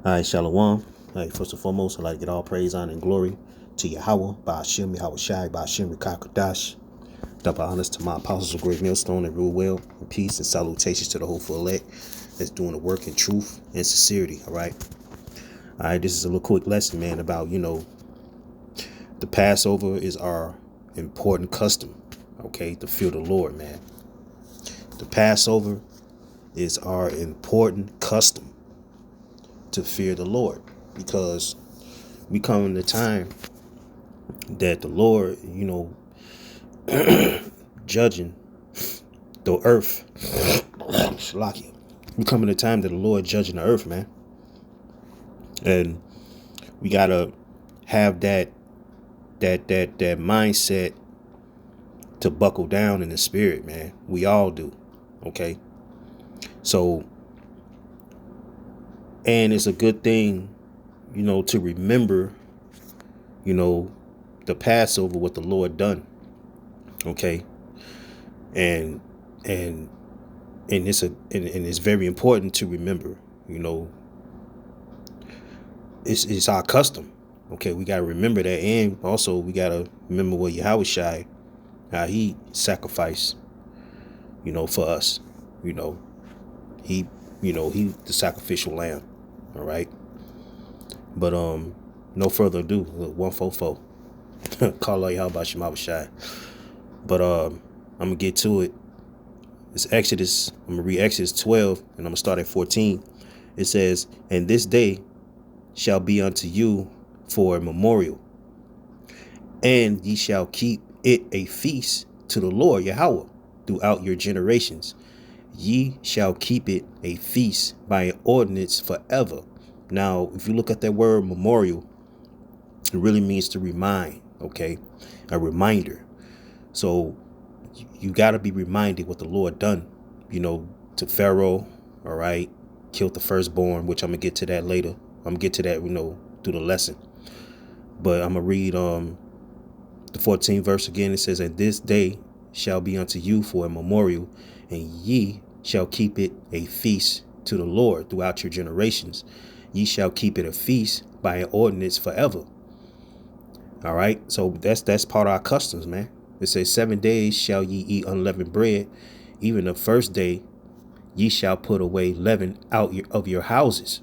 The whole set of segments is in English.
All right, Shalom. All right, first and foremost, I'd like to get all praise, honor, and glory to Yahweh, Ba'ashem, Yahweh Shai, Ba'ashem, Rikakadash. Double honors to my apostles of great millstone and rule well, and peace and salutations to the hopeful elect that's doing the work in truth and sincerity. All right. All right, this is a little quick lesson, man, about, the Passover is our important custom, okay, to fear the Lord, man. The Passover is our important custom to fear the Lord, because we come in the time that the Lord, judging the earth. Shalaki. We come in the time that the Lord judging the earth, man. And we gotta have that mindset to buckle down in the spirit, man. We all do. Okay. So, and it's a good thing, to remember, the Passover, what the Lord done. Okay. And it's very important to remember, it's our custom. Okay, we gotta remember that, and also we gotta remember what Yahweh Shai, how he sacrificed, for us. He the sacrificial lamb. All right. But no further ado, 144. Call out Yahweh Shai Shai. But I'm gonna get to it. It's Exodus. I'm gonna read Exodus 12, and I'm gonna start at 14. It says, "And this day shall be unto you for a memorial, and ye shall keep it a feast to the Lord Yahweh throughout your generations. Ye shall keep it a feast by an ordinance forever." Now, if you look at that word memorial, it really means to remind, okay? A reminder. So you got to be reminded what the Lord done, to Pharaoh, all right? Killed the firstborn, which I'm going to get to that later. I'm going to get to that, through the lesson. But I'm going to read the 14th verse again. It says, "And this day shall be unto you for a memorial, and ye shall keep it a feast to the Lord throughout your generations. Ye shall keep it a feast by an ordinance forever." All right. So that's part of our customs, man. It says, 7 days shall ye eat unleavened bread. Even the first day ye shall put away leaven out of your houses.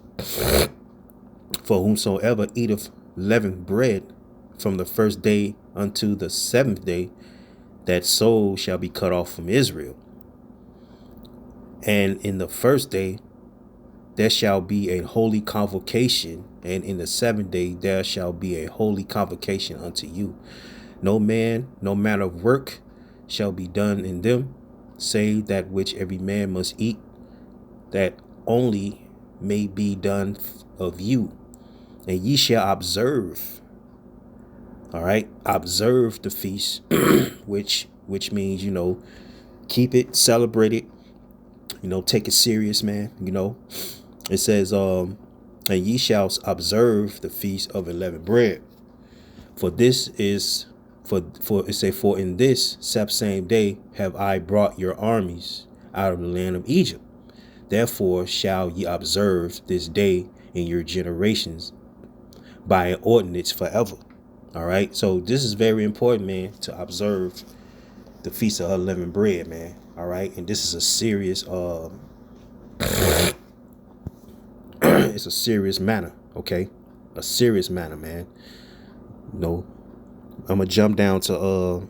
For whomsoever eateth leavened bread from the first day unto the 7th day, that soul shall be cut off from Israel. And in the first day there shall be a holy convocation, and in the 7th day there shall be a holy convocation unto you. No man, no matter of work shall be done in them, save that which every man must eat, that only may be done of you. And ye shall observe, all right, observe the feast, which means, keep it, celebrate it, take it serious, man. It says, and ye shall observe the feast of unleavened bread. For this is, for in this same day have I brought your armies out of the land of Egypt. Therefore shall ye observe this day in your generations by an ordinance forever. All right. So this is very important, man, to observe the feast of unleavened bread, man. All right. And this is a serious, it's a serious matter. Okay. A serious matter, man. I'm gonna jump down to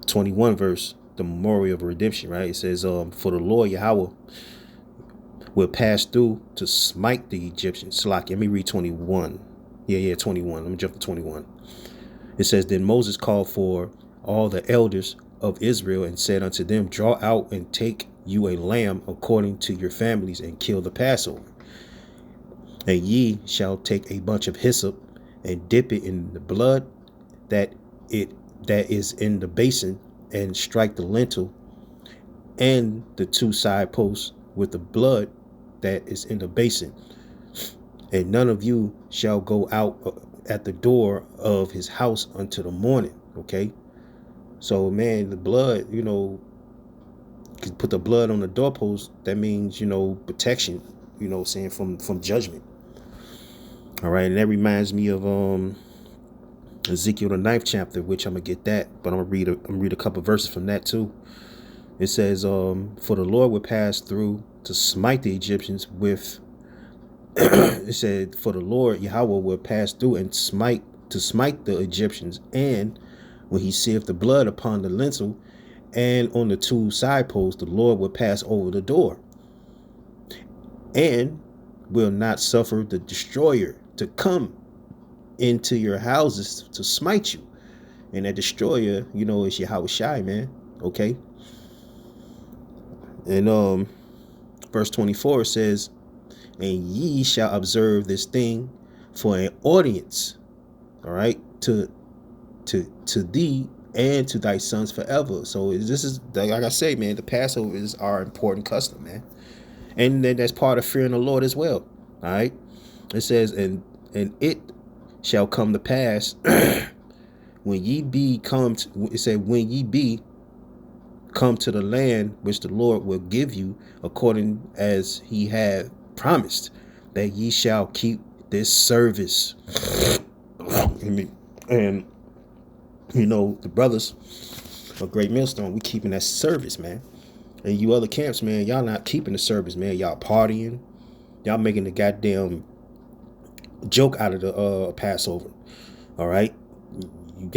21 verse, the memorial of redemption, right? It says, for the Lord Yahweh will pass through to smite the Egyptians. Let me read 21. 21. Let me jump to 21. It says, "Then Moses called for all the elders of Israel and said unto them, Draw out and take you a lamb according to your families, and kill the Passover. And ye shall take a bunch of hyssop and dip it in the blood that is in the basin, and strike the lintel and the 2 side posts with the blood that is in the basin. And none of you shall go out at the door of his house until the morning." Okay. So, man, the blood, put the blood on the doorpost. That means, protection. saying, from judgment. All right. And that reminds me of Ezekiel the 9th chapter, which I'm gonna get that, but I'm gonna read a couple verses from that too. It says, for the Lord would pass through to smite the Egyptians with it said, for the Lord Yahweh will pass through and smite the Egyptians, and when he seeth the blood upon the lintel and on the two side posts, the Lord will pass over the door, and will not suffer the destroyer to come into your houses to smite you. And that destroyer, is Yahweh Shai, man. Okay. And verse 24 says, and ye shall observe this thing for an audience, all right, to thee and to thy sons forever. So this is, like I say, man, the Passover is our important custom, man, and then that's part of fearing the Lord as well. All right, it says, and it shall come to pass when ye be come to, it said, when ye be come to the land which the Lord will give you, according as he had promised, that ye shall keep this service. And the brothers of Great Millstone, we keeping that service, man. And you other camps, man, y'all not keeping the service, man. Y'all partying, y'all making the goddamn joke out of the Passover. All right, you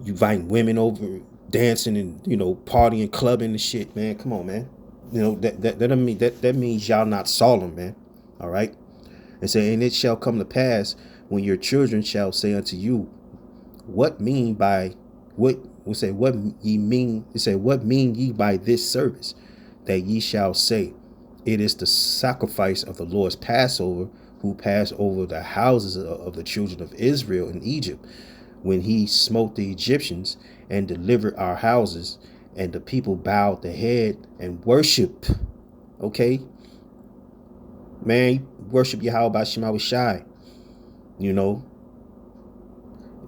inviting women over, dancing and partying, clubbing and shit, man. Come on, man. That means y'all not solemn, man. All right. And say, and it shall come to pass when your children shall say unto you, what mean by what we say, what ye mean? It say, what mean ye by this service? That ye shall say, it is the sacrifice of the Lord's Passover, who passed over the houses of the children of Israel in Egypt, when he smote the Egyptians and delivered our houses, and the people bowed the head and worship. Okay, man, worship Yahweh by Shema Shai.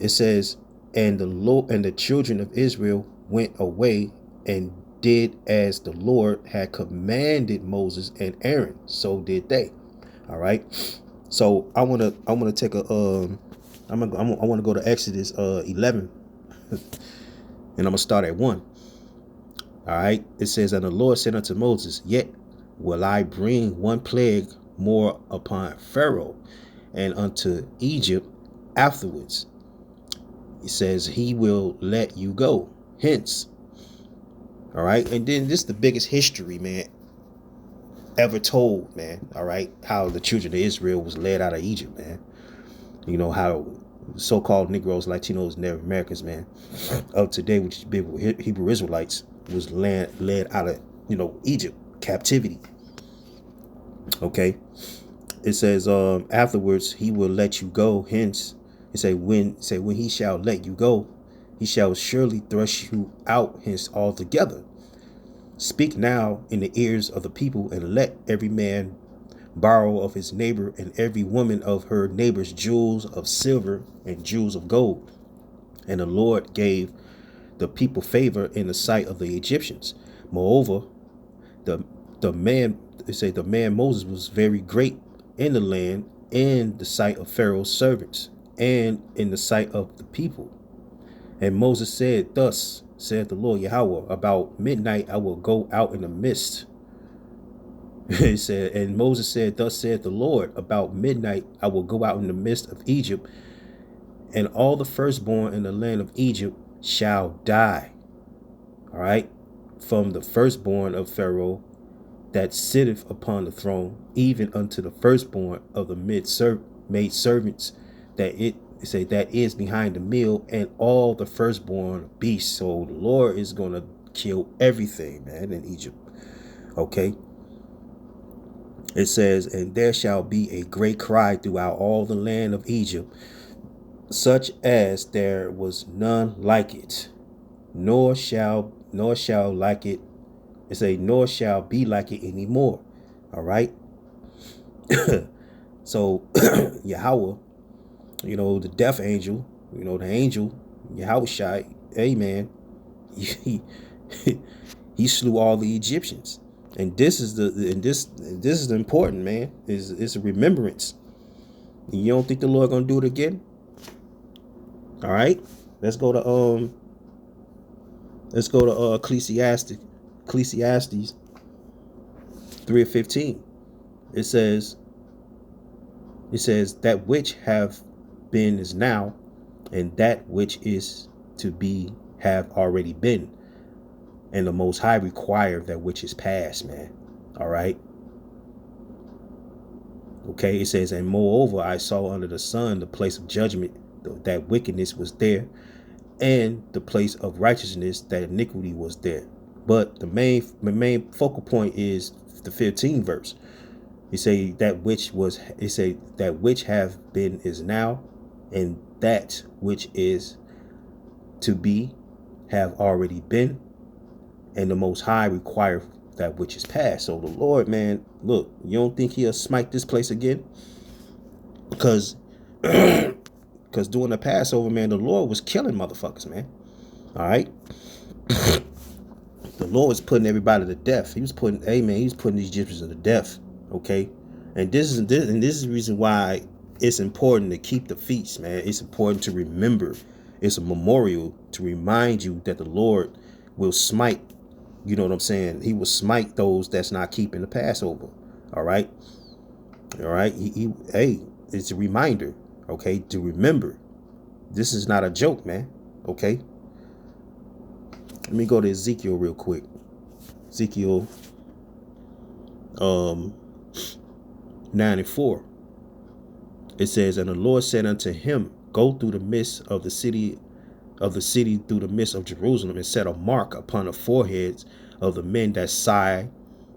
It says, and the Lord and the children of Israel went away and did as the Lord had commanded Moses and Aaron. So did they. All right. So I want to take a I want to go to Exodus 11, and I'm gonna start at 1. All right. It says, and the Lord said unto Moses, yet will I bring one plague more upon Pharaoh and unto Egypt afterwards. It says, he will let you go hence. All right. And then this is the biggest history, man, ever told, man. All right. How the children of Israel was led out of Egypt, man. How so-called Negroes, Latinos, Native Americans, man, of today, which is Hebrew Israelites, was led out of, Egypt, captivity. Okay. It says, afterwards, he will let you go hence. It say, when he shall let you go, he shall surely thrust you out hence altogether. Speak now in the ears of the people, and let every man borrow of his neighbor, and every woman of her neighbor's jewels of silver and jewels of gold. And the Lord gave the people favor in the sight of the Egyptians. Moreover, the man Moses was very great in the land, in the sight of Pharaoh's servants, and in the sight of the people. And Moses said, thus said the Lord Yahweh, about midnight I will go out in the midst. It said, and Moses said, thus said the Lord, about midnight I will go out in the midst of Egypt, and all the firstborn in the land of Egypt shall die. All right, from the firstborn of Pharaoh that sitteth upon the throne, even unto the firstborn of the maid servants that is behind the mill, and all the firstborn beasts. So the Lord is going to kill everything, man, in Egypt. Okay. It says, and there shall be a great cry throughout all the land of Egypt, such as there was none like it, nor shall like it. It say, nor shall be like it anymore. All right. So Yahweh, the death angel, the angel, Yahweh Shai, amen. He slew all the Egyptians. And this is this is important, man. It's a remembrance. You don't think the Lord gonna do it again? All right. Let's go to Ecclesiastes 3:15. It says that which have been is now, and that which is to be have already been, and the Most High require that which is past, man. All right. Okay, it says, and moreover, I saw under the sun the place of judgment, that wickedness was there, and the place of righteousness, that iniquity was there. But the main focal point is the 15th verse. He say that which was, he say that which have been is now, and that which is to be have already been, and the Most High require that which is past. So the Lord, man, look, you don't think he'll smite this place again? Because during the Passover, man, the Lord was killing motherfuckers, man. All right. The Lord was putting everybody to death. He was putting these Egyptians to death. Okay. And this is the reason why it's important to keep the feasts, man. It's important to remember. It's a memorial to remind you that the Lord will smite. You know what I'm saying? He will smite those that's not keeping the Passover. All right. All right. Hey, it's a reminder. Okay. To remember. This is not a joke, man. Okay. Let me go to Ezekiel real quick. Ezekiel 9:4. It says, and the Lord said unto him, go through the midst of the city through the midst of Jerusalem, and set a mark upon the foreheads of the men that sigh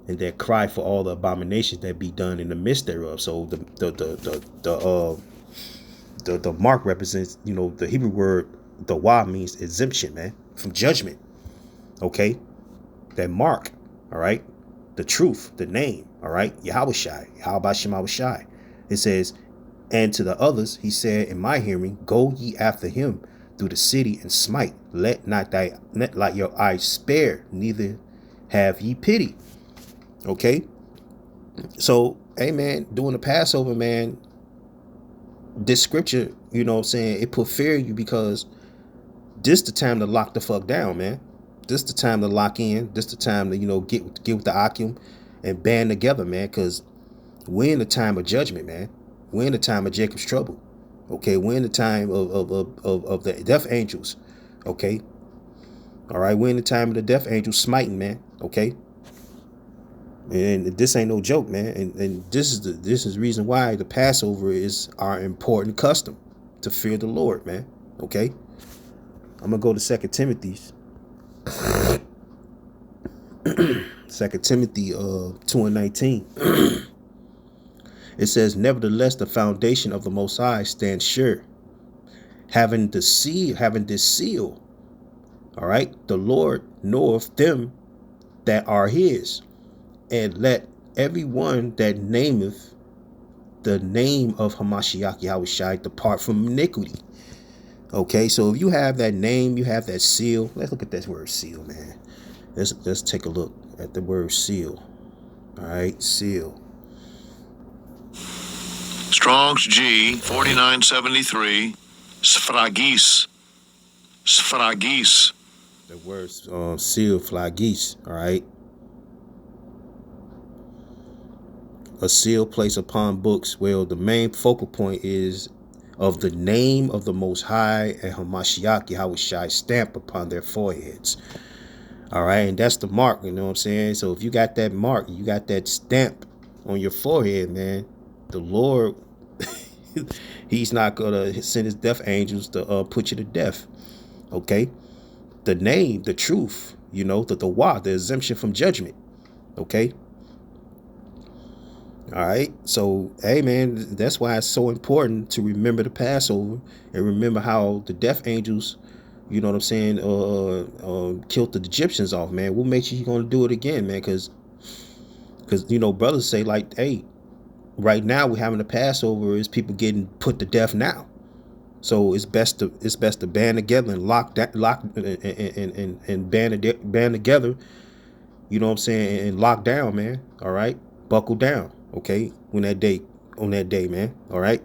and that cry for all the abominations that be done in the midst thereof. So the mark represents, the Hebrew word the wa means exemption, man, from judgment. Okay, that mark. All right, the truth, the name. All right, Yahweh Shai. It says, and to the others he said in my hearing, go ye after him through the city and smite. Let your eyes spare, neither have ye pity. Okay, so hey, man, during the Passover, man, this scripture, you know what I'm saying, it put fear in you, because this the time to lock the fuck down, man. This the time to lock in. This the time to, get with the Akim and band together, man, because we're in the time of judgment, man. We're in the time of Jacob's trouble. Okay, we're in the time of the death angels. Okay. All right, we're in the time of the death angels smiting, man. Okay. And this ain't no joke, man. And this is the reason why the Passover is our important custom, to fear the Lord, man. Okay. I'm gonna go to 2 Timothy. 2 Timothy 2:19. It says, nevertheless, the foundation of the Most High stands sure, having this seal. All right, the Lord knoweth them that are his, and let everyone that nameth the name of Hamashiach Yahushai depart from iniquity. Okay, so if you have that name, you have that seal. Let's look at that word seal, man. Let's take a look at the word seal. All right, seal. Strong's G 4973. Sfragis. The word seal, flagis. All right. A seal placed upon books. Well, the main focal point is of the name of the Most High and Hamashiach Yahushai stamp upon their foreheads. All right, and that's the mark, you know what I'm saying? So if you got that mark, you got that stamp on your forehead, man, the Lord, he's not gonna send his death angels to put you to death. Okay, the name, the truth, the wa, the exemption from judgment. Okay. All right. So, hey, man, that's why it's so important to remember the Passover and remember how the death angels, you know what I'm saying, killed the Egyptians off, man. What makes you going to do it again, man? Because, brothers say, like, hey, right now we're having the Passover is people getting put to death now. So it's best to band together and lock and band together You know what I'm saying? And lock down, man. All right. Buckle down. Okay. On that day, man. All right.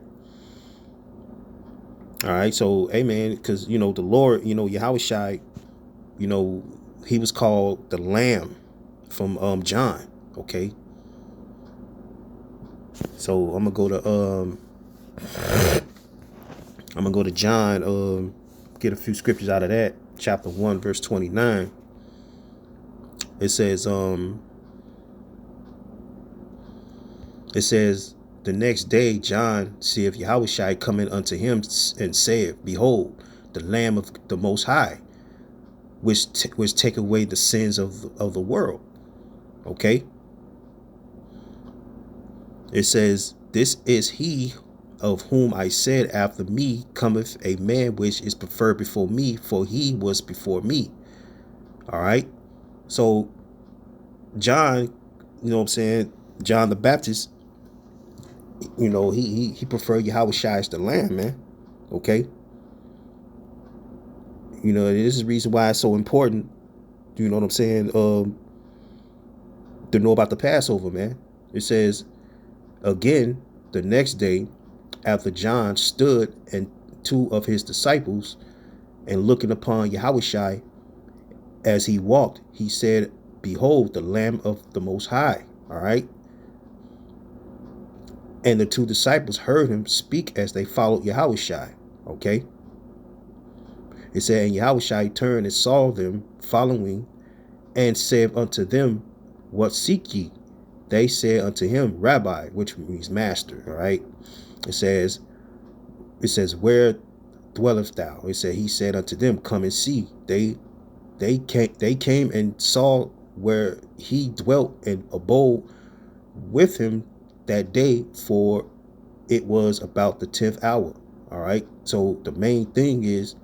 All right. So, hey, man, because, the Lord, Yahweh Shai, you know, he was called the Lamb from John. Okay. So I'm gonna go to John, get a few scriptures out of that. Chapter 1, verse 29. It says, the next day John seeth Yahushua coming unto him and saith, Behold, the Lamb of the Most High, which take away the sins of the world. Okay. It says, This is he of whom I said, After me cometh a man which is preferred before me, for he was before me. All right. So John, you know what I'm saying? John the Baptist, he preferred Yahushua as the Lamb, man. Okay. This is the reason why it's so important, you know what I'm saying, to know about the Passover, man. It says, again, the next day, after John stood and two of his disciples, and looking upon Yahushua as he walked, he said, Behold, the Lamb of the Most High. All right. And the two disciples heard him speak as they followed Yahushua. Okay. It said, And Yahushua turned and saw them following, and said unto them, What seek ye? They said unto him, Rabbi, which means master. All right. It says, Where dwellest thou? It said, He said unto them, Come and see. They came and saw where he dwelt and abode with him that day, for it was about the 10th hour. All right. So the main thing is,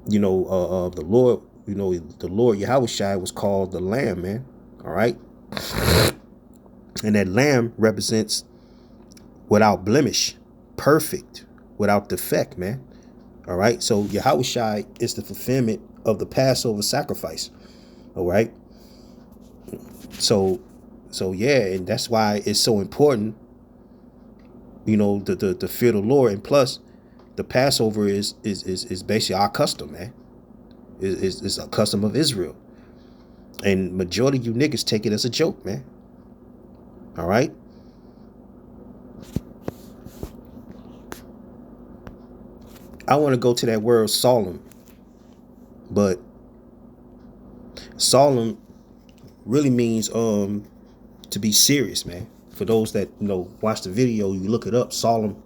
the Lord, the Lord Yahushua was called the Lamb, man. All right. And that lamb represents without blemish, perfect, without defect, man. All right. So Yahushua is the fulfillment of the Passover sacrifice. All right. So yeah, and that's why it's so important, the fear of the Lord. And plus, the Passover is basically our custom, man. Is a custom of Israel. And majority of you niggas take it as a joke, man. All right. I want to go to that word solemn, but solemn really means to be serious, man. For those that watch the video, you look it up. Solemn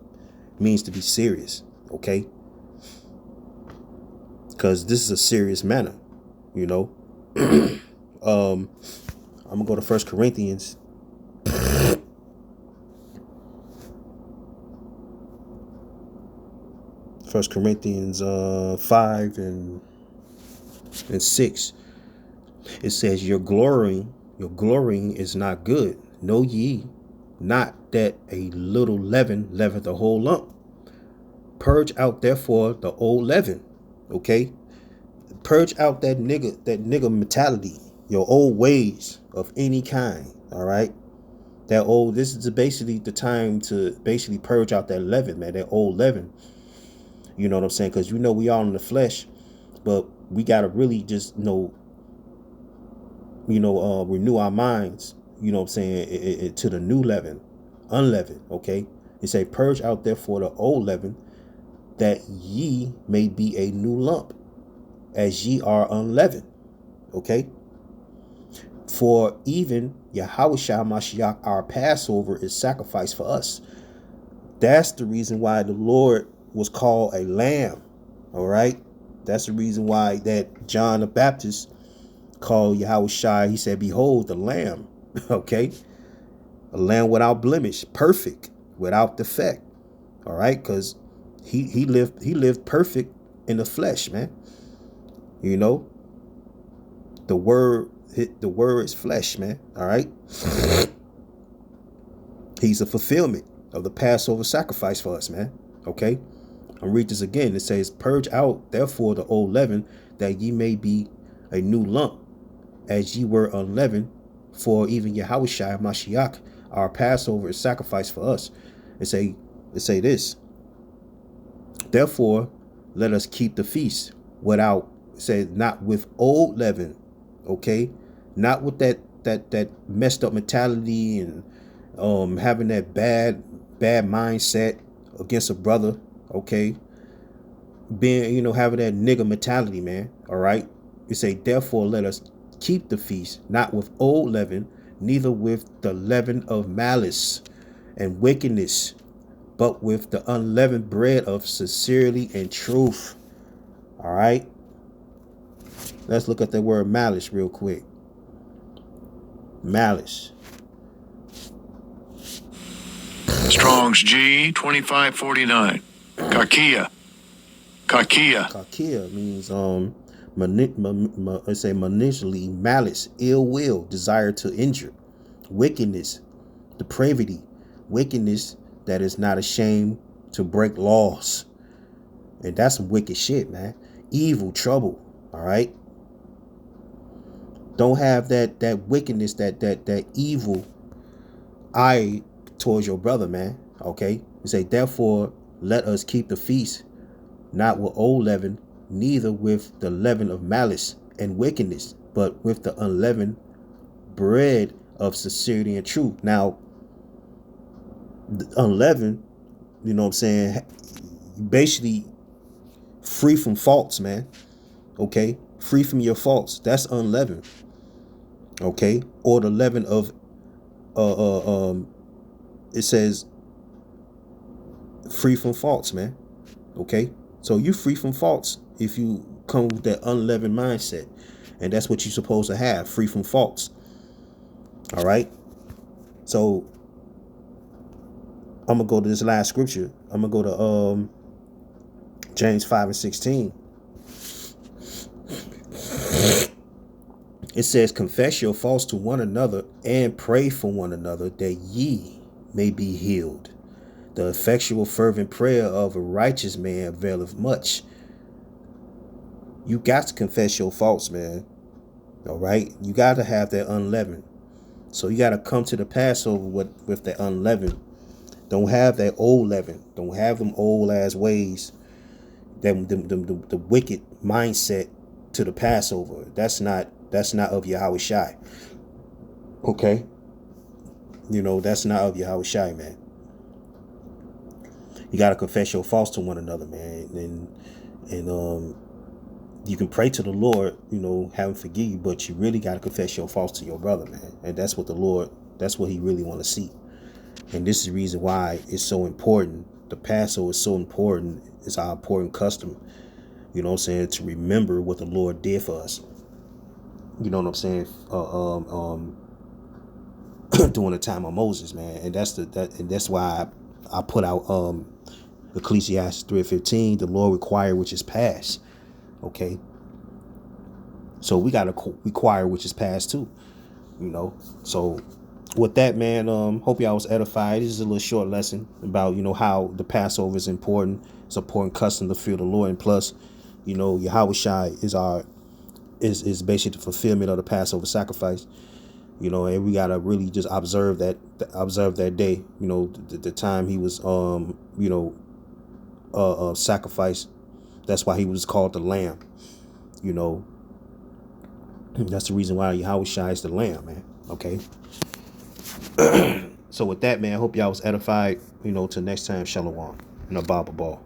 means to be serious, okay? Because this is a serious matter, I'm gonna go to 1 Corinthians. 1 Corinthians 5 and 6. It says, Your glorying is not good. Know ye not that a little leaven leaveneth the whole lump? Purge out therefore the old leaven. Okay? Purge out that nigga mentality, your old ways of any kind. All right? This is basically the time to basically purge out that leaven, man, that old leaven. You know what I'm saying? Because we all in the flesh, but we gotta really just renew our minds, what I'm saying, to the new leaven, unleavened, okay? It say, Purge out therefore the old leaven, that ye may be a new lump, as ye are unleavened, okay? For even Yahushua Mashiach, our Passover, is sacrificed for us. That's the reason why the Lord was called a lamb, all right? That's the reason why that John the Baptist called Yahushua, he said, Behold, the Lamb, okay? A lamb without blemish, perfect, without defect, all right? Because he lived perfect in the flesh, man. The word is flesh, man, all right? He's a fulfillment of the Passover sacrifice for us, man, okay? I'll read this again. It says, Purge out therefore the old leaven, that ye may be a new lump, as ye were unleavened, for even Yahushua Mashiach, our Passover, is sacrificed for us. It say this. Therefore, let us keep the feast without, say, not with old leaven, okay, not with that messed up mentality and having that bad mindset against a brother, okay, being, having that nigga mentality, man. All right. You say, therefore, let us keep the feast, not with old leaven, neither with the leaven of malice and wickedness, but with the unleavened bread of sincerity and truth. All right. Let's look at the word malice real quick. Malice. Strong's G 2549. Kakia. Kakia means let's say maliciously, malice, ill will, desire to injure, wickedness, depravity, wickedness that is not ashamed to break laws. And that's some wicked shit, man. Evil, trouble. All right. Don't have that wickedness, that evil eye towards your brother, man. Okay. You say, therefore, let us keep the feast, not with old leaven, neither with the leaven of malice and wickedness, but with the unleavened bread of sincerity and truth. Now, unleavened, you know what I'm saying, basically free from faults, man. Okay, free from your faults. That's unleavened. Okay, or the leaven of it says free from faults, man. Okay, so you free from faults if you come with that unleavened mindset, and that's what you're supposed to have, free from faults. All right, so I'm gonna go to this last scripture. I'm gonna go to James 5:16. It says, confess your faults to one another and pray for one another that ye may be healed. The effectual fervent prayer of a righteous man availeth much. You got to confess your faults, man. All right, you got to have that unleavened. So you got to come to the Passover with that unleavened. Don't have that old leaven. Don't have them old ass ways, the wicked mindset to the Passover. That's not of Yahushua. Okay, that's not of Yahushua, man. You got to confess your faults to one another, man, and you can pray to the Lord, have him forgive you, but you really got to confess your faults to your brother, man. And that's what he really want to see. And this is the reason why it's so important. The Passover is so important. It's our important custom, to remember what the Lord did for us. You know what I'm saying? During the time of Moses, man. And that's why I put out Ecclesiastes 3:15, the Lord require which is past. Okay. So we gotta require which is past too. So with that, man, hope y'all was edified. This is a little short lesson about, how the Passover is important. It's an important custom to fear the Lord, and plus, Yahushua is basically the fulfillment of the Passover sacrifice. And we gotta really just observe that day. The time he was sacrificed. That's why he was called the Lamb. That's the reason why Yahushua is the Lamb, man. Okay. So with that, man, I hope y'all was edified. Till next time, Shalom and a Baba Ball.